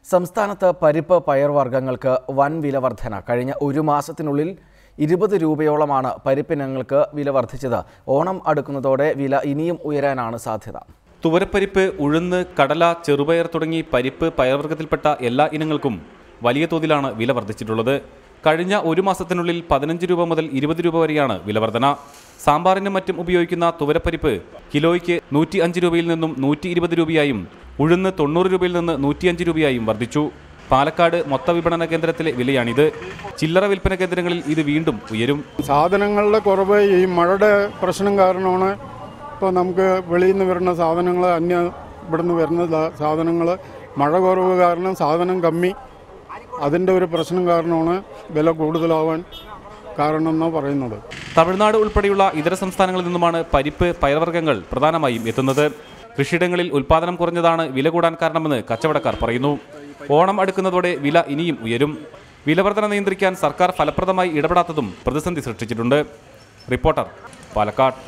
സംസ്ഥാനത്ത് പരിപ്പ് പയർവർഗ്ഗങ്ങൾക്ക് വൻ വില വർധന. കഴിഞ്ഞ ഒരു മാസത്തിനുള്ളിൽ 20 രൂപയോളമാണ് പരിപ്പിനങ്ങൾക്ക് വില വർദ്ധിച്ചത്. ഓണം അടുക്കുന്നതോടെ വില ഇനിയും ഉയരാനാണ് സാധ്യത. തുവരപ്പരിപ്പ്, ഉഴുന്ന്, കടല, ചെറുപയർ തുടങ്ങി പരിപ്പ് പയർവർഗ്ഗത്തിൽപ്പെട്ട എല്ലാ ഇനങ്ങൾക്കും വലിയ തോതിലാണ് വില വർദ്ധിച്ചിട്ടുള്ളത്. കഴിഞ്ഞ ഒരു മാസത്തിനുള്ളിൽ 15 രൂപ മുതൽ 20 രൂപ വരെയാണ് വില വർധന. സാമ്പാറിനും മറ്റും ഉപയോഗിക്കുന്ന തുവരപ്പരിപ്പ് കിലോയ്ക്ക് 105 രൂപയിൽ നിന്നും 120 രൂപയായും ഉഴുന്ന് 90 രൂപയിൽ നിന്ന് 105 രൂപയായും വർദ്ധിച്ചു. പാലക്കാട് മൊത്ത വിപണന കേന്ദ്രത്തിലെ വിലയാണിത്. ചില്ലറ വിൽപ്പന കേന്ദ്രങ്ങളിൽ ഇത് വീണ്ടും ഉയരും. സാധനങ്ങളുടെ കുറവ് ഈ മഴയുടെ പ്രശ്നം കാരണമാണ്. ഇപ്പോൾ നമുക്ക് വെളിയിൽ നിന്ന് വരുന്ന സാധനങ്ങൾ, ഇവിടുന്ന് വരുന്ന സാധനങ്ങൾ മഴ കുറവ് കാരണം സാധനം കമ്മി, അതിൻ്റെ ഒരു പ്രശ്നം കാരണമാണ് വില കൂടുതലാവാൻ കാരണമെന്നാണ് പറയുന്നത്. തമിഴ്നാട് ഉൾപ്പെടെയുള്ള ഇതര സംസ്ഥാനങ്ങളിൽ നിന്നുമാണ് പരിപ്പ് പയർവർഗ്ഗങ്ങൾ പ്രധാനമായും എത്തുന്നത്. കൃഷിയിടങ്ങളിൽ ഉൽപ്പാദനം കുറഞ്ഞതാണ് വില കൂടാൻ കാരണമെന്ന് കച്ചവടക്കാർ പറയുന്നു. ഓണം അടുക്കുന്നതോടെ വില ഇനിയും ഉയരും. വിലവർധന നിയന്ത്രിക്കാൻ സർക്കാർ ഫലപ്രദമായി ഇടപെടാത്തതും പ്രതിസന്ധി സൃഷ്ടിച്ചിട്ടുണ്ട്. റിപ്പോർട്ടർ, പാലക്കാട്.